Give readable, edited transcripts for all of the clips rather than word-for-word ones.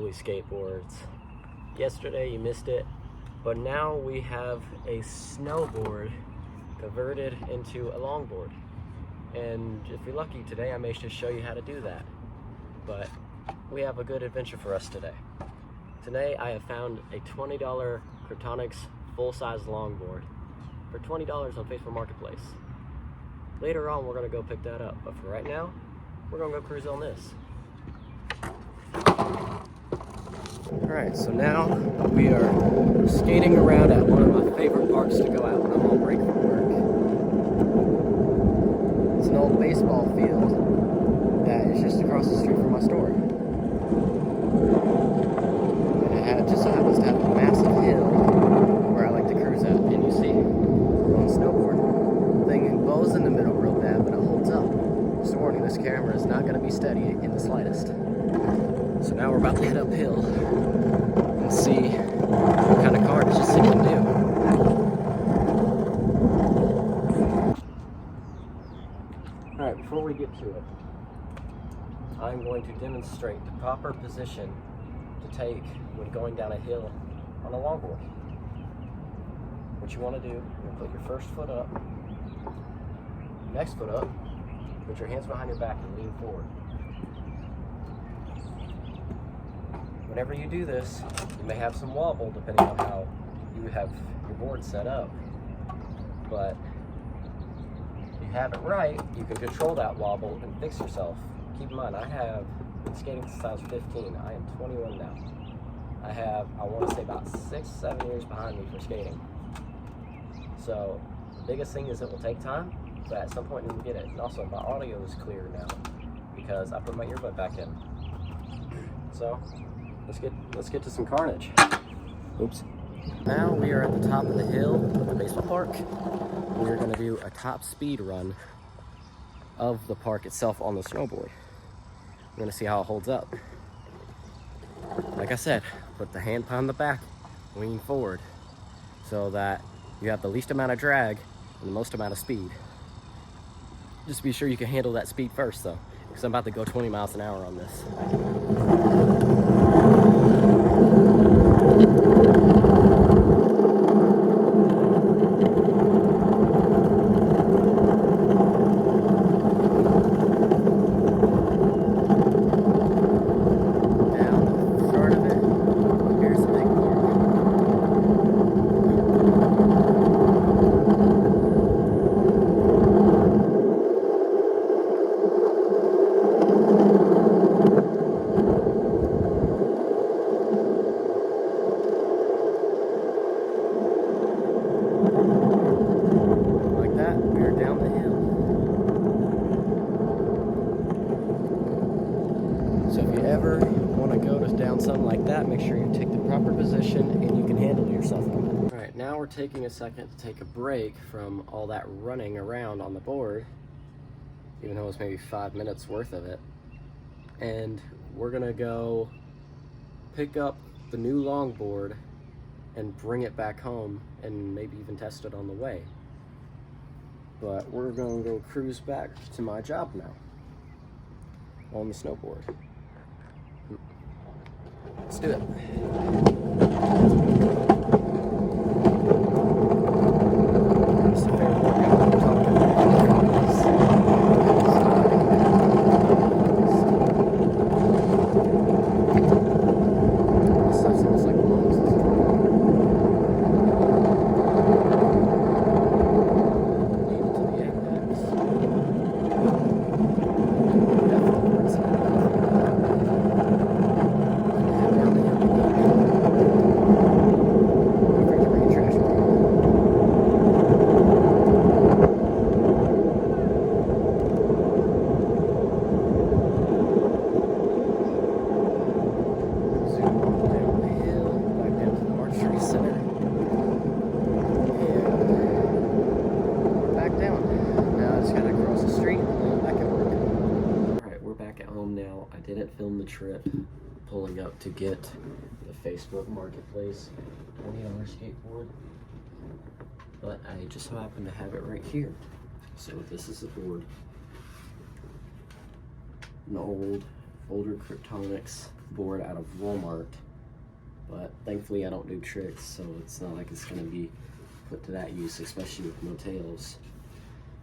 ugly skateboards. Yesterday you missed it, but now we have a snowboard converted into a longboard. And if you're lucky today, I may just show you how to do that. But we have a good adventure for us today. Today I have found a $20 Kryptonics full-size longboard for $20 on Facebook Marketplace. Later on we're gonna go pick that up, but for right now, we're gonna go cruise on this. Alright, so now we are skating around at one of my favorite parks to go out when I'm on break from work. It's an old baseball field that is just across the street from my store. And it just so happens to have a massive hill where I like to cruise at. And you see, on a snowboard, the thing bows in the middle real bad, but it holds up. Just a warning, this camera is not going to be steady in the slightest. So now we're about to head uphill and see what kind of carnage this thing can do. Alright, before we get to it, I'm going to demonstrate the proper position to take when going down a hill on a longboard. What you want to do, you're put your first foot up, next foot up, put your hands behind your back and lean forward. Whenever you do this, you may have some wobble depending on how you have your board set up. But if you have it right, you can control that wobble and fix yourself. Keep in mind, I have been skating since I was 15. I am 21 now. I have, I want to say, about 6-7 years behind me for skating. So the biggest thing is it will take time, but at some point you will get it. And also my audio is clear now because I put my earbud back in. So let's get to some carnage. Oops. Now we are at the top of the hill of the baseball park. We are going to do a top speed run of the park itself on the snowboard. We're going to see how it holds up. Like I said, put the hand behind the back, lean forward, so that you have the least amount of drag and the most amount of speed. Just be sure you can handle that speed first though, because I'm about to go 20 miles an hour on this. So if you ever want to go down something like that, make sure you take the proper position and you can handle yourself on it. Alright, now we're taking a second to take a break from all that running around on the board, even though it's maybe 5 minutes worth of it. And we're going to go pick up the new longboard and bring it back home and maybe even test it on the way. But we're going to go cruise back to my job now on the snowboard. Let's do it. I didn't film the trip pulling up to get the Facebook Marketplace $20 skateboard, but I just so happen to have it right here. So this is the board. An older Kryptonics board out of Walmart, but thankfully I don't do tricks, so it's not like it's going to be put to that use, especially with no tails.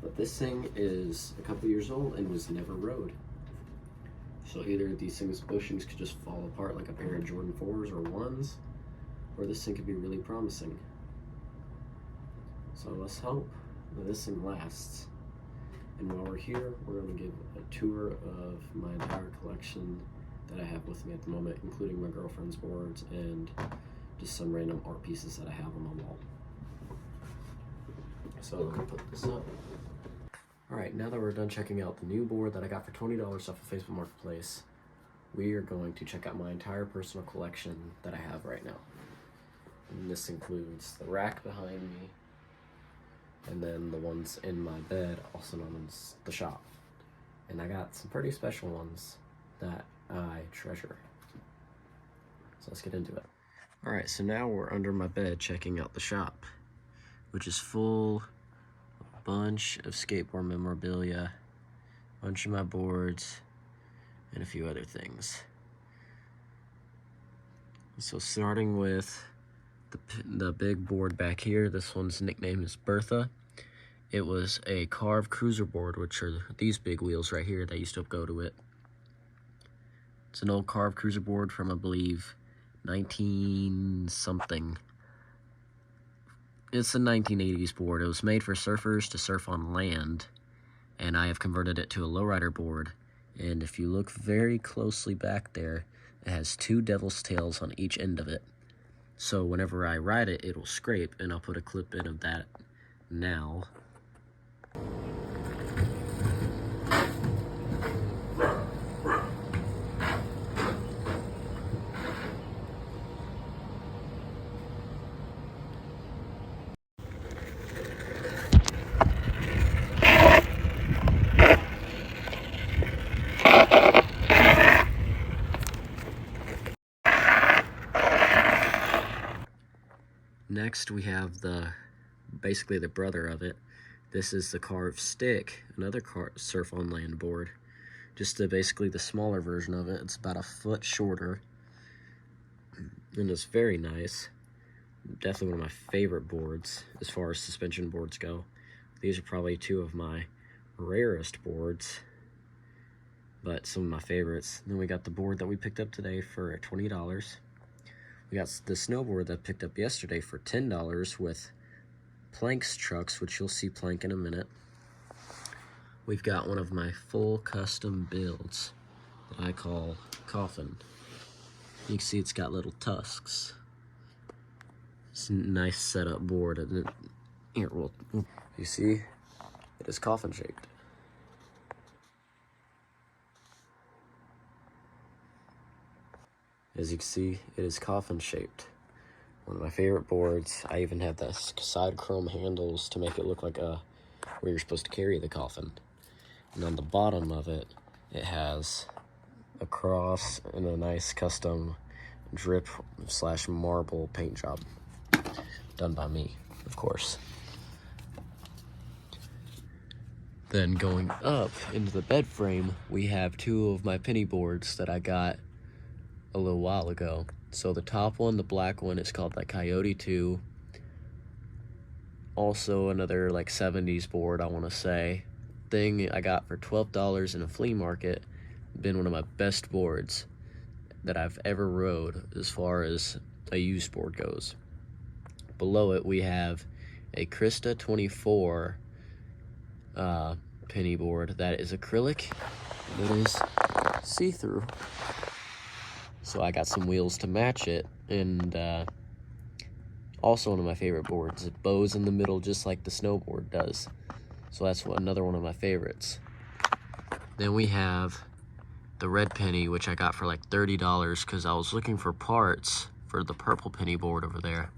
But this thing is a couple years old and was never rode. So either these things bushings could just fall apart like a pair of Jordan 4s or 1s, or this thing could be really promising. So let's hope that this thing lasts. And while we're here, we're going to give a tour of my entire collection that I have with me at the moment, including my girlfriend's boards and just some random art pieces that I have on my wall. So let me put this up. Alright, now that we're done checking out the new board that I got for $20 off of Facebook Marketplace, we are going to check out my entire personal collection that I have right now. And this includes the rack behind me, and then the ones in my bed, also known as the shop. And I got some pretty special ones that I treasure. So let's get into it. Alright, so now we're under my bed checking out the shop, which is full of a bunch of skateboard memorabilia, a bunch of my boards, and a few other things. So starting with the big board back here, this one's nickname is Bertha. It was a carved cruiser board, which are these big wheels right here that used to go to it. It's an old carved cruiser board from, I believe, 19 something. It's a 1980s board. It was made for surfers to surf on land, and I have converted it to a lowrider board. And if you look very closely back there, it has two devil's tails on each end of it. So whenever I ride it, it'll scrape, and I'll put a clip in of that now. Next we have basically the brother of it. This is the carved stick, another surf on land board. Just basically the smaller version of it. It's about a foot shorter, and it's very nice. Definitely one of my favorite boards as far as suspension boards go. These are probably two of my rarest boards, but some of my favorites. Then we got the board that we picked up today for $20. We got the snowboard that I picked up yesterday for $10 with Plank's trucks, which you'll see Plank in a minute. We've got one of my full custom builds that I call Coffin. You can see it's got little tusks. It's a nice setup board. And here, well, you see, it is coffin shaped. As you can see, it is coffin shaped. One of my favorite boards. I even have the side chrome handles to make it look like where you're supposed to carry the coffin. And on the bottom of it, it has a cross and a nice custom drip / marble paint job. Done by me, of course. Then going up into the bed frame, we have two of my penny boards that I got a little while ago. So the top one, the black one, is called the Coyote 2. Also another like 70s board, I want to say. Thing I got for $12 in a flea market. Been one of my best boards that I've ever rode as far as a used board goes. Below it we have a Krista 24 penny board that is acrylic. It is see-through. So I got some wheels to match it, and also one of my favorite boards. It bows in the middle just like the snowboard does. So that's another one of my favorites. Then we have the red penny, which I got for like $30 because I was looking for parts for the purple penny board over there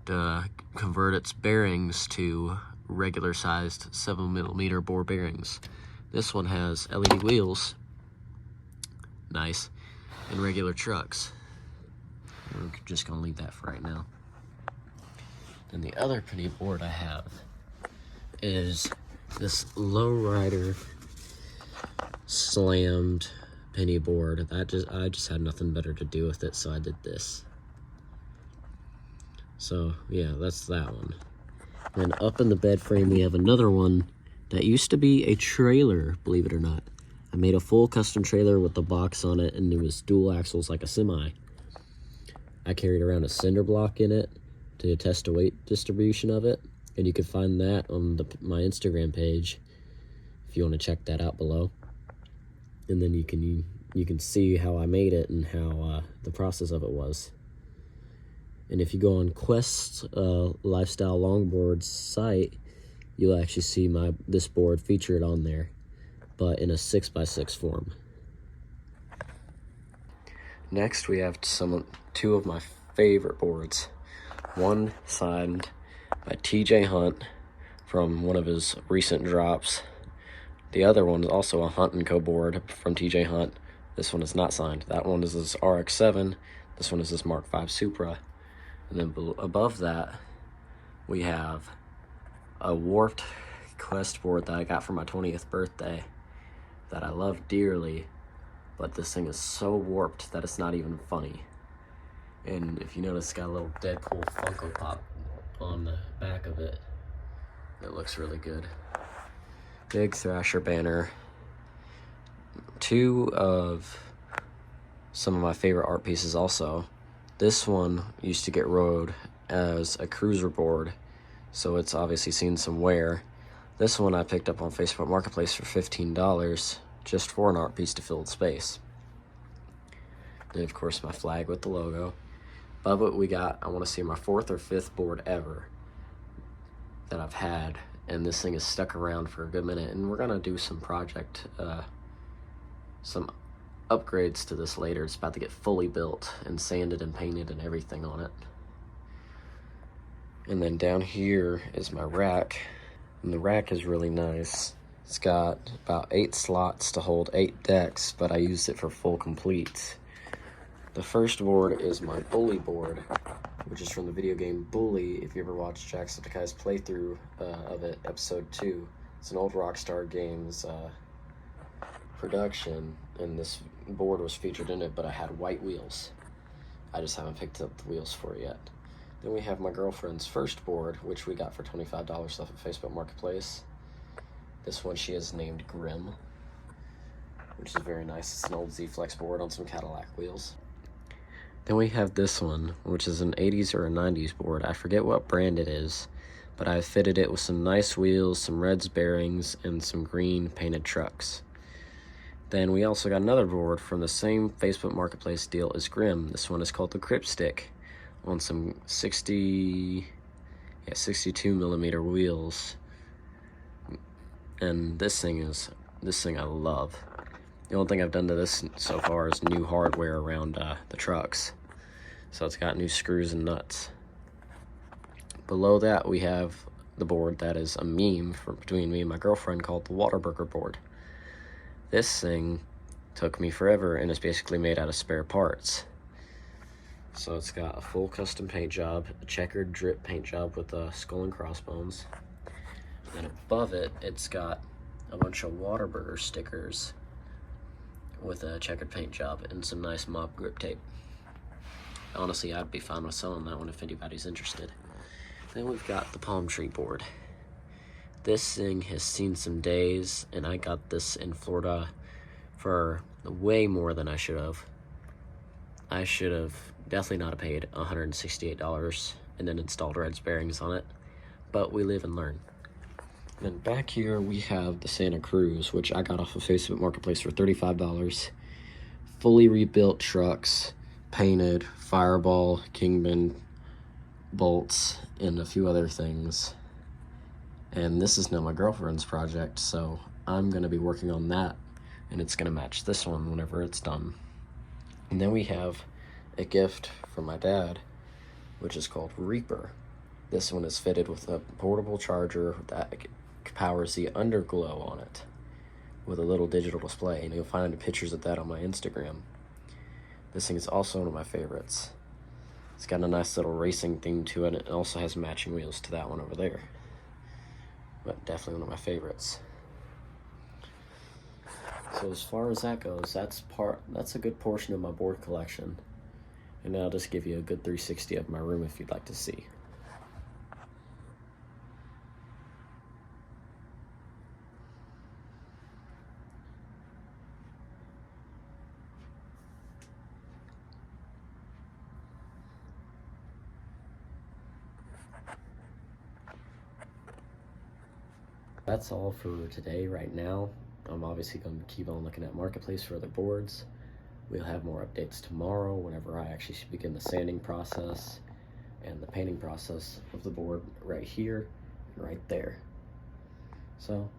to convert its bearings to regular sized 7mm bore bearings. This one has LED wheels, nice, and regular trucks. We're just gonna leave that for right now. Then the other penny board I have is this lowrider slammed penny board. I just had nothing better to do with it, so I did this. So yeah, that's that one. Then up in the bed frame we have another one that used to be a trailer, believe it or not. I made a full custom trailer with the box on it, and it was dual axles like a semi. I carried around a cinder block in it to test the weight distribution of it, and you can find that on my Instagram page if you want to check that out below. And then you can see how I made it and how the process of it was. And if you go on Quest Lifestyle Longboard's site, you'll actually see this board featured on there, but in a 6x6 form. Next we have two of my favorite boards. One signed by TJ Hunt from one of his recent drops. The other one is also a Hunt & Co board from TJ Hunt. This one is not signed. That one is his RX-7. This one is his Mark V Supra. And then above that, we have a warped Quest board that I got for my 20th birthday that I love dearly, but this thing is so warped that it's not even funny. And if you notice, it's got a little Deadpool Funko Pop on the back of it. It looks really good. Big Thrasher banner. Two of some of my favorite art pieces also. This one used to get rode as a cruiser board, so it's obviously seen some wear. This one I picked up on Facebook Marketplace for $15, just for an art piece to fill the space. And of course my flag with the logo. Above it we got, I want to say, my 4th or 5th board ever that I've had, and this thing is stuck around for a good minute, and we're gonna do some some upgrades to this later. It's about to get fully built and sanded and painted and everything on it. And then down here is my rack, and the rack is really nice. It's got about 8 slots to hold 8 decks, but I used it for full complete. The first board is my Bully board, which is from the video game Bully. If you ever watched Jacksepticeye's playthrough of it, episode 2, it's an old Rockstar Games production, and this board was featured in it, but I had white wheels. I just haven't picked up the wheels for it yet. Then we have my girlfriend's first board, which we got for $25 off at Facebook Marketplace. This one she has named Grim, which is very nice. It's an old Z-Flex board on some Cadillac wheels. Then we have this one, which is an 80s or a 90s board. I forget what brand it is, but I fitted it with some nice wheels, some Reds bearings, and some green painted trucks. Then we also got another board from the same Facebook Marketplace deal as Grim. This one is called the Crypt Stick, on some 62 millimeter wheels. And this thing I love. The only thing I've done to this so far is new hardware around the trucks. So it's got new screws and nuts. Below that we have the board that is a meme between me and my girlfriend, called the Whataburger board. This thing took me forever, and it's basically made out of spare parts. So it's got a full custom paint job, a checkered drip paint job with a skull and crossbones. And above it, it's got a bunch of Whataburger stickers with a checkered paint job and some nice mob grip tape. Honestly, I'd be fine with selling that one if anybody's interested. Then we've got the palm tree board. This thing has seen some days, and I got this in Florida for way more than I should have. I should have definitely not paid $168 and then installed Reds bearings on it, but we live and learn. Then back here we have the Santa Cruz, which I got off of Facebook Marketplace for $35. Fully rebuilt trucks, painted, fireball, Kingman bolts, and a few other things. And this is now my girlfriend's project, so I'm going to be working on that, and it's going to match this one whenever it's done. And then we have a gift from my dad, which is called Reaper. This one is fitted with a portable charger that powers the underglow on it with a little digital display, and you'll find pictures of that on my Instagram. This thing is also one of my favorites. It's got a nice little racing theme to it. It also has matching wheels to that one over there. But definitely one of my favorites. So So as far as that goes, that's a good portion of my board collection. And I'll just give you a good 360 of my room if you'd like to see. That's all for today right now. I'm obviously going to keep on looking at Marketplace for other boards. We'll have more updates tomorrow whenever I actually should begin the sanding process and the painting process of the board right here and right there. So